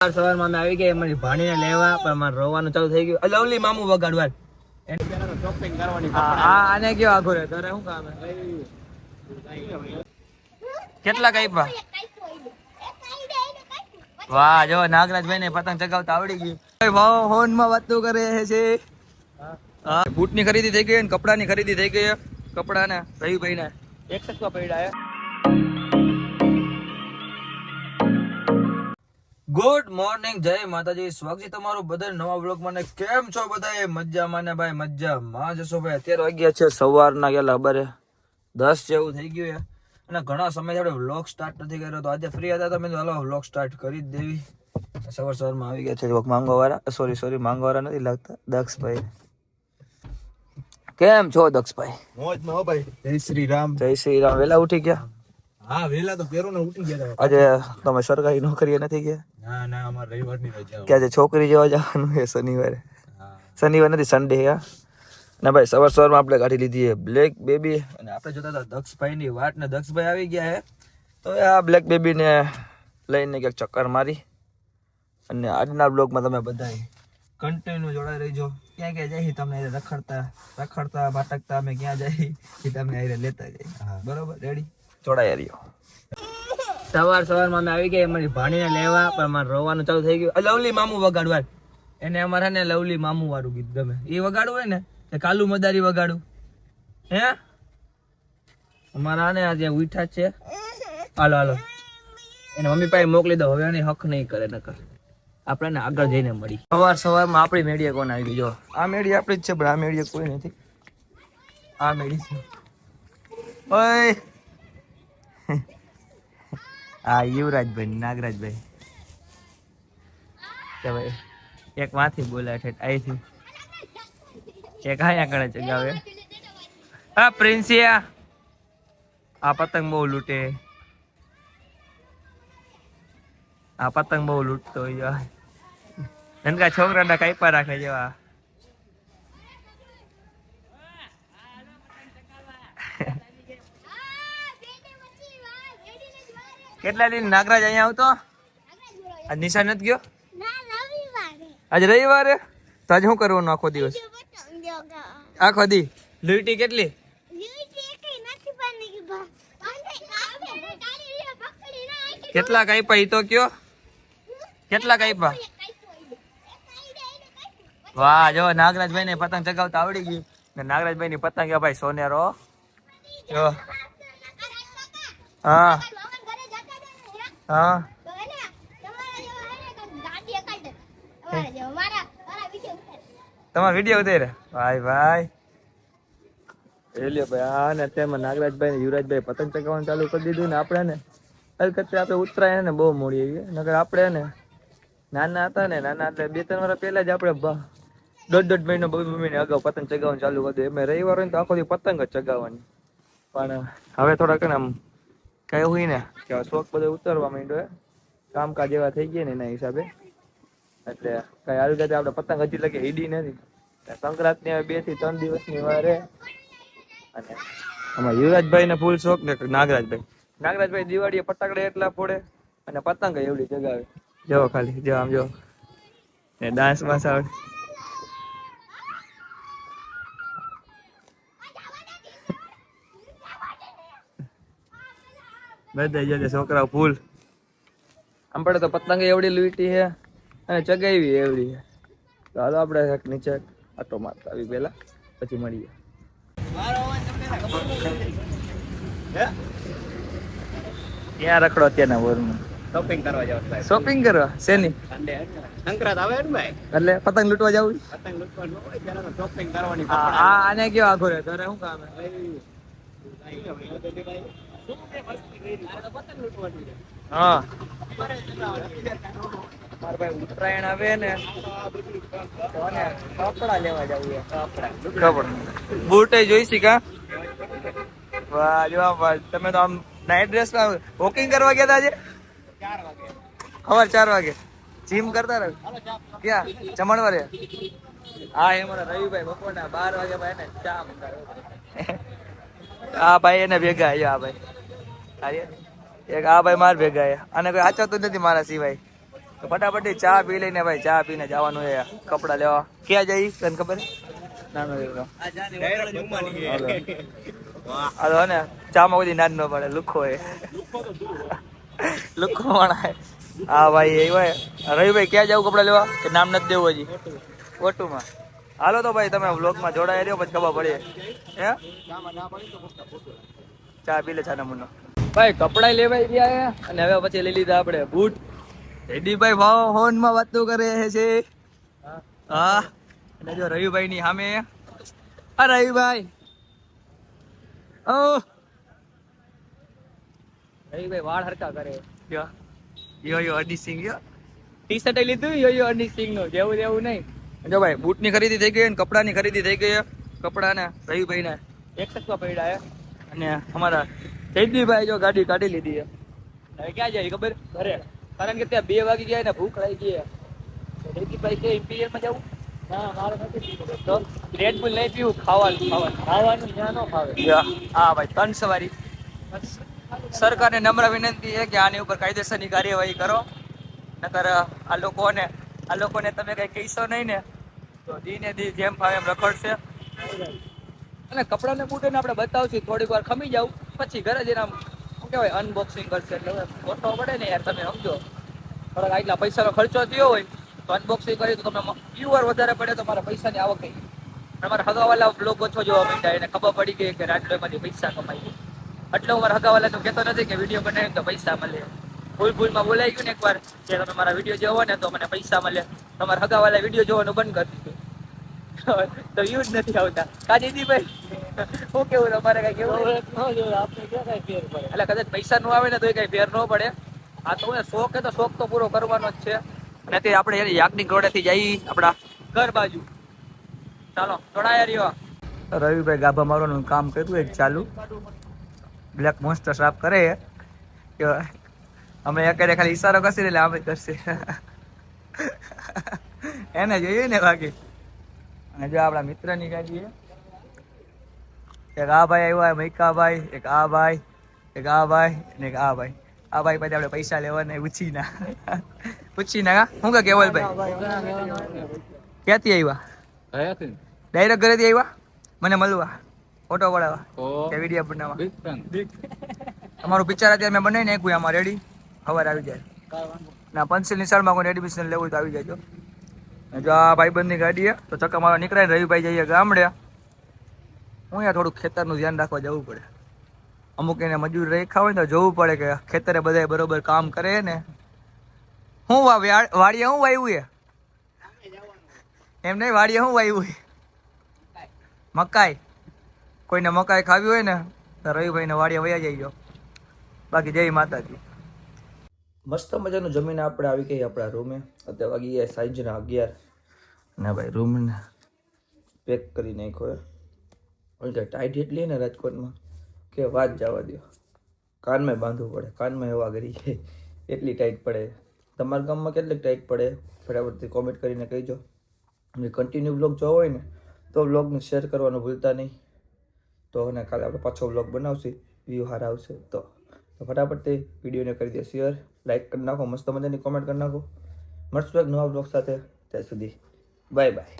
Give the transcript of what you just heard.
સવારમાં આવી ગયા મારી ભાણીને લેવા, પણ મારે રોવાનું ચાલુ થઈ ગયું. લવલી મામુ વગાડવા શોપિંગ કરવાની. આને કેવો આઘો રે તારે શું કામ? કેટલા કાપ્યા? વાહ, જો નાગરાજભાઈ ને પતંગ ચગાવતા આવડી ગયું. ફોન માં વાતો કરે છે. હા, બૂટ ની ખરીદી થઈ ગઈ, કપડા ની ખરીદી થઈ ગઈ. કપડા ને રવિભાઈ ને એક સસ્તા પડ્યા. ગુડ મોર્નિંગ, જય માતાજી. સ્વાગત છે તમારું બધા નવા બ્લોગ માં. કેમ છો બધા? મજામાં ને ભાઈ? મજામાં જશો ભાઈ. અત્યારે વાગ્યા છે સવારના કેટલા ખબર 10 જેવું થઈ ગયું છે. અને ઘણા સમયથી આપણે વ્લોગ સ્ટાર્ટ નથી કર્યો, તો આજે ફ્રી હતા તમે હાલો વ્લોગ સ્ટાર્ટ કરી જ દેવી. સવારમાં આવી ગયા છે માંગવાવાળા. સોરી માંગવાવાળા નથી લાગતા, દક્ષભાઈ. કેમ છો દક્ષભાઈ? મોજમાં હો ભાઈ. જય શ્રી રામ. જય શ્રી રામ. વેલા ઉઠી ગયા? હા, વેલા તો પેરો ને ઉઠી ગયા. આજે તમે સરકારી નોકરીએ નથી ગયા? ના ના, અમારે રવિવારની રજા. કે આજે છોકરી જેવા જવાનું છે શનિવારે. શનિવાર નથી, સન્ડે. ના ભાઈ, સવારમાં આપણે કાઢી લીધી છે બ્લેક બેબી. અને આપણે જોતા હતા દક્ષભાઈ ની વાટ ને દક્ષભાઈ આવી ગયા છે. તો આ બ્લેક બેબી ને લઈને ક્યાંક ચક્કર મારી. અને આજના બ્લોગમાં તમે બધા કન્ટિન્યુ જોડાઈ રહીજો. ક્યાં ક્યાં જાય તમને રખડતા ભાટકતા અમે ક્યાં જાય એ તમને લેતા જાય. બરોબર, રેડી? જોડાઈ રહ્યો. સવારમાં અમે આવી ગયા મારી ભાણીને લેવા, પણ મારે રોવાનું ચાલુ થઈ ગયું. લવલી મામુ વગાડવા એને અમારે ને લવલી મામુ વાળું ગીત ગમે. એ વગાડવું હોય ને કાલુ મદારી વગાડું. હે અમારા ને આજે ઉઠા છે. હાલો એને મમ્મી પાસે મોકલી દો. હવે એની હક નહીં કરે નકર આપણે ને આગળ જઈને મળી. સવારમાં આપણી મેળીએ કોણ આવી ગઈ? જો આ મેળી આપણી જ છે, પણ આ મેળીએ કોઈ નથી. આ મેળી છે. ઓય આ યુવરાજભાઈ નાગરાજભાઈ. ભાઈ એક માંથી બોલાય છે, અહીંથી એક આયા કરે ચગાવે. હા પ્રિન્સિયા, આ પતંગ બહુ લૂંટે. આ પતંગ બહુ લૂંટતો હોય. નનકા છોકરાના કાપા રાખે જેવા. કેટલા દિન નાગરાજ અહીંયા આવતો? આજ નિશા નથી ગયો? આજે રવિવારે તો આજે શું કરવાનું આખો દિવસ? આખો દી લૂંટી કેટલી? કેટલા કાપ્યા ઈ તો કયો? કેટલા કાપ્યા? વાહ, જો નાગરાજભાઈ ને પતંગ ચગાવતા આવડી ગયું. નાગરાજભાઈ ની પતંગ ભાઈ સોનેરો. જો હા હા, તમારા વિડીયો ઉતારે ભાઈ ભાઈ. હા ને અત્યારમાં નાગરાજભાઈ ને યુવરાજભાઈ પતંગ ચગાવવાનું ચાલુ કરી દીધું. ને આપણે ને આપણે ઉતરાય ને બહુ મોડી આવી. નકર આપણે ને નાના હતા ને, એટલે 2-3 વર્ષ પહેલા જ આપણે દોઢ મહિનો 2 મહિને અગાઉ પતંગ ચગાવવાનું ચાલુ કરી દીધું. એમ રવિવાર હોય ને તો આખો દી પતંગ જ ચગાવવાની. પણ હવે થોડાક ને આમ કઈ હોય ને કે શોખ બધો ઉતરવા માંડ્યો. કામકાજ એવા થઈ ગયા ને એના હિસાબે. એટલે કઈ આવી રીતે આપણે પતંગ હજી લગે હીડી નથી. સંક્રાંત ની 2 થી 3 દિવસની વારે. અને આમાં યુવરાજભાઈ ને ફૂલ શોખ ને નાગરાજભાઈ દિવાળીએ ફટાકડા એટલા ફોડે અને પતંગ એવડી ચગાવે. જો ખાલી જો આમ જો ને ડાન્સ માં આવે. બધા જશે છોકરાઓ ફૂલ. આમ પડે તો પતંગ એવડી લૂંટી છે અને ચગાવી એવડી છે. તો હાલો આપણે નીચે આટો મારતા આવી પેલા, પછી મળીએ. ક્યાં રખડો અત્યારના વોરમાં? શોપિંગ કરવા જાવ. શોપિંગ કરવા શેની? સંક્રાંત આવે ને ભાઈ, એટલે પતંગ લૂંટવા જવું? પતંગ લૂંટવાનું હોય ત્યારે શોપિંગ કરવાની. આને કેવો આઘો રે તારે શું કામ? હા મારા ભાઈ ઉત્તરાયણ આવે ને કપડા લેવા જવું. કપડા બૂટ જોઈશી કા? વાહ જો તમે તો આમ નાઇટ ડ્રેસ માં વોકિંગ કરવા ગયા હતા આજે? 4 વાગે જીમ કરતા રહે. ક્યાં ચમણવારે? હા એ મારા રવિભાઈ બપોરના 12 વાગે ભાઈ ને ચા મંગાવે. આ ભાઈ એને ભેગા આવ્યા. આ ભાઈ એક આ ભાઈ માર ભેગા આવ્યા. અને કોઈ આચવતું નથી મારા સિવાય. તો ફટાફટ ચા પી લઈને ભાઈ ચા પીને જવાનું છે કપડા લેવા. ક્યાં જઈ તને ખબર? નાનો દીકરો હાલો ને ચામાં બધી નાદ ન પડે લુખો એ લુખો માણા. હા ભાઈ એ ભાઈ રવિભાઈ ક્યાં જાવ કપડા લેવા કે નામ નથી દેવું હજી? ઓટુમાં. હાલો તો ભાઈ તમે વ્લોગમાં જોડાઈ રહ્યો પછી ખબર પડે હે. ચા પી લે ચા નમૂનો. ભાઈ કપડા લેવાઈ ગયા અને હવે પછી લઈ લીધા આપણે બૂટ. રેડીભાઈ ભાવ ફોનમાં વાતો કરે છે. હા અને જો રવિભાઈ ની સામે આ રવિભાઈ ઓ રવિભાઈ વાળ હરકા કરે. યો અર્ની સિંહ ટી શર્ટ લીધું યો અર્ની સિંહ નું જેવું જેવું નહીં. જો ભાઈ બૂટ ની ખરીદી થઈ ગઈ કપડા ની ખરીદી થઈ ગઈ. કપડા ને રવિભાઈ ને એક સકવા પડ્યા અને અમારા જયદીપભાઈ જો ગાડી કાઢી લીધી છે. હવે ક્યાં જાય ખબર? ઘરે. કારણ કે ત્યાં 2 વાગી ગયા ને ભૂખ લાગી ગઈ. જયદીપભાઈ કે ઇમ્પિરિયલ માં જવું? ના મારે નથી તો રેડ બુલ નહીં પીવું. ખાવાનું ત્યાં ન ખાવે. હા ભાઈ 3 સવારી. સરકારને નમ્ર વિનંતી છે કે આની ઉપર કાયદેસરની કાર્યવાહી કરો. નકર આ લોકોને તમે કઈ કહીશો નહીં ને તો દીને દી જેમ ફાવે એમ રખડશે. અને કપડાને બૂટને આપણે બતાવશું થોડીક વાર ખમી જાવ પછી ઘરે જઈને આમ શું કહેવાય અનબોક્સિંગ કરશે. એટલે ફોટો પડે ને યાર તમે સમજો. થોડાક આટલા પૈસાનો ખર્ચો થયો હોય તો અનબોક્સિંગ કરી તો તમે વ્યુઅર વધારે પડે તો મારા પૈસાની આવક થઈ. તમારા હગાવાલા બ્લોગ ઓછો જોવા માંડ્યા એને ખબર પડી ગઈ કે રાટલો એમાંથી પૈસા કમાઈ. એટલે હું મારા હગાવાલા તો કહેતો નથી કે વિડીયો બનાવીને તો પૈસા મળે. ભૂલમાં બોલાઈ ગયું ને એકવાર કે તમે મારા વિડીયો જોવો ને તો મને પૈસા મળે. તમારા હગાવાલા વિડીયો જોવાનું બંધ કરી દીધું તો વ્યૂઝ નથી આવતા. કાજીદીભાઈ શું કેવું તમારે કઈ કેવું? એટલે કદાચ પૈસા નો આવે ને તો કઈ ફેર ન પડે. આ તો શોખ તો શોખ તો પૂરો કરવાનો જ છે. અને તે આપણે યાજ્ઞિક રોડેથી જઈ આપણા ઘર બાજુ. ચાલો જોડાયા રહ્યો. રવિભાઈ ગાભા મારવાનું કામ કર્યું એક ચાલુ. બ્લેક મોન્સ્ટર સાફ કરે કે અમે એક ખાલી ઈશારો કરશે એટલે આમ જ કરશે. એને જોઈએ ને બાકી. અને જો આપણા મિત્રની ગાડી એક આ ભાઈ આવ્યા મૈકાભાઈ, એક આ ભાઈ, એક આ ભાઈ અને એક આ ભાઈ. આ ભાઈ પછી આપણે પૈસા લેવાના પૂછીના શું કે કેવલભાઈ ક્યાંથી આવ્યા? ડાયરેક્ટ ઘરેથી આવ્યા મને મળવા ફોટો પડાવવા કે વિડીયો બનાવવા? તમારું પિક્ચર અત્યારે મેં બનાવી નાખ્યું આમાં રેડી. ખબર આવી જાય ના પંચિલ નિશાળમાં કોઈ એડમિશન લેવું હોય તો આવી જાય. જો આ ભાઈબંધની ગાડી છે તો ચક્કા મારવા નીકળે ને રવિભાઈ જઈએ ગામડે. હું યાર થોડુંક ખેતરનું ધ્યાન રાખવા જવું પડે. અમુક એને મજૂર રેખા હોય ને તો જોવું પડે કે ખેતરે બધા બરોબર કામ કરે ને. હું વાડીએ હું વાવ્યું છે એમ નહીં, વાડીએ હું વાવ્યું છે? મકાઈ. કોઈને મકાઈ ખાવી હોય ને તો રવિભાઈને વાડીએ વયા જઈજો. બાકી જય માતાજી. મસ્ત મજાનું જમીને આપણે આવી ગઈ આપણા રૂમે. અત્યારે વાગી ગયા સાંજના 11 ને ભાઈ રૂમને પેક કરી નાખ્યો. ટાઈટ એટલી ને રાજકોટમાં કે વાત જવા દો. કાનમાં બાંધવું પડે. કાનમાં હવા કરી છે એટલી ટાઈટ પડે. તમારા ગામમાં કેટલીક ટાઈટ પડે ફટાફટથી કોમેન્ટ કરીને કહીજો. અને કન્ટિન્યુ બ્લોગ જોવો હોય ને તો બ્લોગને શેર કરવાનું ભૂલતા નહીં. તો અને કાલે આપણે પાછો બ્લોગ બનાવશું. વ્યૂ સારા આવશે તો ફટાફટથી વિડીયોને કરી દો શેર, લાઈક કરી નાખો, મસ્ત મજાની કોમેન્ટ કરી નાખો. મળશું એક નવા બ્લોગ સાથે. ત્યાં સુધી બાય બાય.